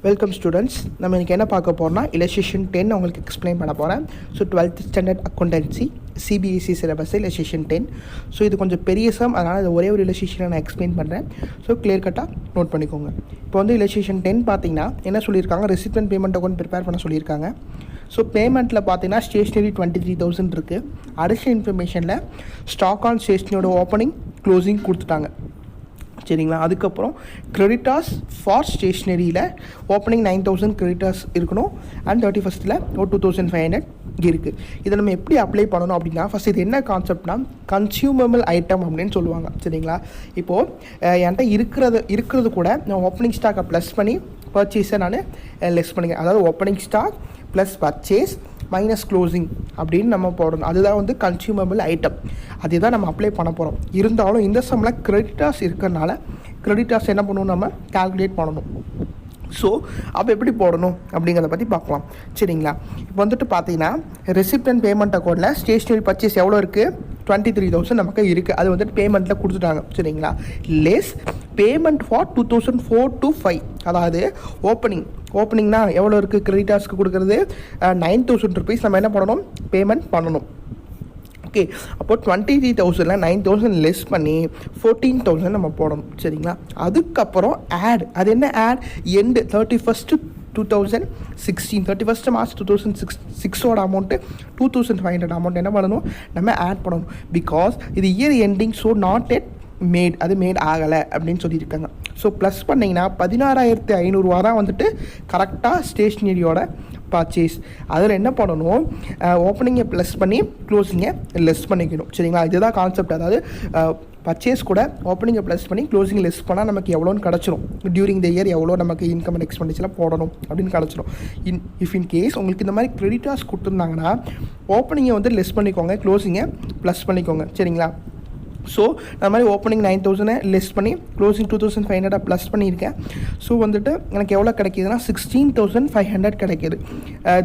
Welcome students. நம்ம இன்றைக்கி என்ன பார்க்க போகிறோம்னா இல்லஸ்ட்ரேஷன் 10 உங்களுக்கு எக்ஸ்பிளைன் பண்ண போகிறேன். So 12th standard accountancy CBSE syllabus illustration 10. So இது கொஞ்சம் பெரிய சம், அதனால் இது ஒரே ஒரு இல்லஸ்ட்ரேஷனை நான் எக்ஸ்பிளைன் பண்ணுறேன். ஸோ கிளியர் கட்டாக நோட் பண்ணிக்கோங்க. இப்போ வந்து இல்லஸ்ட்ரேஷன் 10 பார்த்தீங்கன்னா என்ன சொல்லியிருக்காங்க, receipt and payment account prepare பண்ண சொல்லியிருக்காங்க. ஸோ பேமெண்ட்டில் பார்த்தீங்கன்னா ஸ்டேஷ்னரி 23,000 இருக்குது. அடிஷனல் இன்ஃபர்மேஷனில் ஸ்டாக் ஆன் ஸ்டேஷ்னரியோட ஓப்பனிங் க்ளோசிங் கொடுத்துட்டாங்க. சரிங்களா. அதுக்கப்புறம் கிரெடிட்டாஸ் ஃபார் ஸ்டேஷ்னரியில் ஓப்பனிங் 9,000 கிரெடிட்டாஸ் இருக்கணும் அண்ட் 31st 2,500 இருக்குது. இதை நம்ம எப்படி அப்ளை பண்ணணும் அப்படின்னா, ஃபஸ்ட் இது என்ன கான்செப்ட்னா கன்சியூமபிள் ஐட்டம் அப்படின்னு சொல்லுவாங்க. சரிங்களா. இப்போது என்கிட்ட இருக்கிறது கூட நான் ஓப்பனிங் ஸ்டாக்கை ப்ளஸ் பண்ணி பர்ச்சேஸை நான் லெஸ் பண்ணிக்கிறேன். அதாவது opening stock plus purchase minus closing அப்படின்னு நம்ம போடணும். அதுதான் வந்து கன்சியூமபிள் ஐட்டம். அதுதான் நம்ம அப்ளை பண்ண போகிறோம். இருந்தாலும் இந்த சம்மில் கிரெடிட்டாஸ் இருக்கிறனால கிரெடிட்டாஸ் என்ன பண்ணணும், நம்ம கால்குலேட் பண்ணணும். ஸோ அப்போ எப்படி போடணும் அப்படிங்கிறத பற்றி பார்க்கலாம். சரிங்களா. இப்போ வந்துட்டு பார்த்தீங்கன்னா ரெசிப்ட் அண்ட் பேமெண்ட் அக்கௌண்ட்டில் ஸ்டேஷ்னரி பர்ச்சேஸ் எவ்வளோ இருக்குது, 23,000 நமக்கு இருக்குது. அது வந்துட்டு பேமெண்ட்டில் கொடுத்துட்டாங்க. சரிங்களா. லெஸ் பேமெண்ட் ஃபார் 2004 to 5, அதாவது ஓப்பனிங்னா எவ்வளோ இருக்குது, கிரெடிட்டாஸ்க்கு கொடுக்குறது 9,000 ருபீஸ் நம்ம என்ன பண்ணணும், பேமெண்ட் பண்ணணும். ஓகே. அப்போது 23,000 9,000 லெஸ் பண்ணி 14,000 நம்ம போடணும். சரிங்களா. அதுக்கப்புறம் அது என்ன add, end 31st 2016 31st March 2006 amount 2,500 amount என்ன பண்ணணும், நம்ம ஆட் பண்ணணும். பிகாஸ் இது year ending, so not yet made, அது மேட் ஆகலை அப்படின்னு சொல்லியிருக்காங்க. ஸோ ப்ளஸ் பண்ணிங்கன்னா 16,500 தான் வந்துட்டு கரெக்டாக ஸ்டேஷ்னரியோட பர்ச்சேஸ். அதில் என்ன பண்ணணும், ஓப்பனிங்கை ப்ளஸ் பண்ணி க்ளோசிங்கை லெஸ் பண்ணிக்கணும். சரிங்களா. இதுதான் கான்செப்ட். அதாவது பர்ச்சேஸ் கூட ஓப்பனிங்கை ப்ளஸ் பண்ணி க்ளோசிங் லெஸ் பண்ணால் நமக்கு எவ்வளோன்னு கிடச்சிரும். டியூரிங் த இயர் எவ்வளோ நமக்கு இன்கம் அண்ட் எக்ஸ்பெண்டிச்சரில் போடணும் அப்படின்னு கிடச்சிரும். இன் கேஸ் உங்களுக்கு இந்த மாதிரி கிரெடிட்டாஸ் கொடுத்துருந்தாங்கன்னா ஓப்பனிங்கை வந்து லெஸ் பண்ணிக்கோங்க, க்ளோசிங்கை ப்ளஸ் பண்ணிக்கோங்க. சரிங்களா. ஸோ அந்த மாதிரி ஓப்பனிங் 9,000 லெஸ் பண்ணி க்ளோசிங் 2,500 ப்ளஸ் பண்ணியிருக்கேன். ஸோ வந்துட்டு எனக்கு எவ்வளோ கிடைக்கிதுன்னா 16,500 கிடைக்கிது.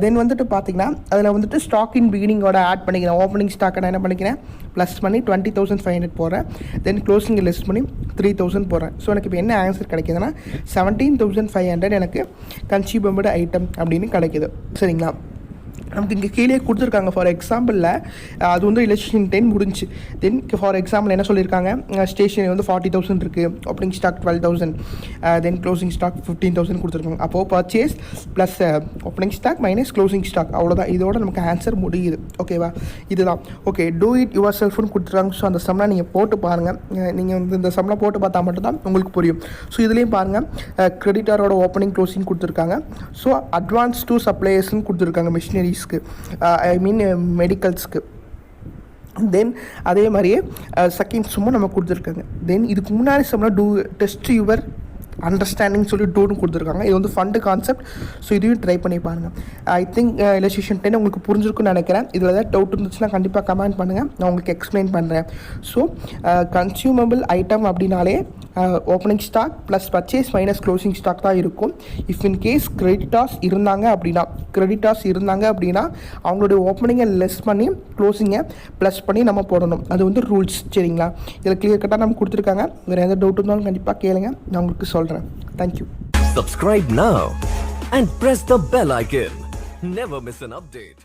தென் வந்துட்டு பார்த்திங்கன்னா அதில் வந்துட்டு ஸ்டாக் இன் பிகினிங்கோட ஆட் பண்ணிக்கிறேன். ஓப்பனிங் ஸ்டாக்கை நான் என்ன பண்ணிக்கிறேன், ப்ளஸ் பண்ணி 20,500 போடுறேன். தென் க்ளோசிங்கை லெஸ் பண்ணி 3,000 போடுறேன். ஸோ எனக்கு இப்போ என்ன ஆன்சர் கிடைக்கிதுன்னா 17,500 எனக்கு கன்சியூமபிள் ஐட்டம் அப்படின்னு கிடைக்கிது. சரிங்களா. நமக்கு இங்கே கீழே கொடுத்துருக்காங்க. ஃபார் எக்ஸாம்பிளில் அது வந்து இல்லஸ்ட்ரேஷன் 10 முடிஞ்சு. தென் ஃபார் எக்ஸாம்பிள் என்ன சொல்லியிருக்காங்க, ஸ்டேஷனரி வந்து 40,000 இருக்குது, opening stock 12,000, then closing stock 15,000 கொடுத்துருக்காங்க. அப்போது purchase plus opening stock minus closing stock, அவ்வளோதான். இதோட நமக்கு ஆன்சர் முடியுது. ஓகேவா. இதுதான். ஓகே. டூ இட் யுவர் செல்ஃப்னு கொடுத்துருக்காங்க. ஸோ அந்த சம்லாம் நீங்கள் போட்டு பாருங்கள். நீங்கள் வந்து இந்த சம்லாம் போட்டு பார்த்தா மட்டும்தான் உங்களுக்கு புரியும். ஸோ இதுலேயும் பாருங்கள், கிரெடிட்டாரோட ஓப்பனிங் க்ளோசிங் கொடுத்துருக்காங்க. ஸோ அட்வான்ஸ் டூ சப்ளையர்ஸ்ன்னு கொடுத்துருக்காங்க மிஷினரிஸ், ஐ மீன் மெடிக்கல்ஸ்க்கு. தென் அதே மாதிரியே செகண்ட் சும்மா நம்ம கொடுத்துருக்காங்க. தென் இதுக்கு முன்னாடி சம்னா டூ டெஸ்ட் யுவர் அண்டர்ஸ்டாண்டிங் சொல்லி டூன்னு கொடுத்துருக்காங்க. இது வந்து ஃபண்டு கான்செப்ட். ஸோ இதையும் ட்ரை பண்ணி பாருங்கள். ஐ திங்க் இல்லஸ்ட்ரேஷன் 10 உங்களுக்கு புரிஞ்சிருக்குன்னு நினைக்கிறேன். இதில் ஏதாவது டவுட் இருந்துச்சுன்னா கண்டிப்பாக கமெண்ட் பண்ணுங்கள், நான் உங்களுக்கு எக்ஸ்பிளைன் பண்ணுறேன். ஸோ கன்சியூமபிள் ஐட்டம் அப்படின்னாலே opening stock plus purchase minus closing stock தான் இருக்கும். இஃப் இன் கேஸ் கிரெடிட்டாஸ் இருந்தாங்க அப்படின்னா அவங்களுடைய ஓப்பனிங்கை லெஸ் பண்ணி க்ளோசிங்கை ப்ளஸ் பண்ணி நம்ம போடணும். அது வந்து ரூல்ஸ். சரிங்களா. இதில் கிளியர் கட்டாக நம்ம கொடுத்துருக்காங்க. வேறு எந்த டவுட் இருந்தாலும் கண்டிப்பாக கேளுங்க, நான் உங்களுக்கு சொல்கிறேன். Thank you. Subscribe now and press the bell icon. Never miss an update.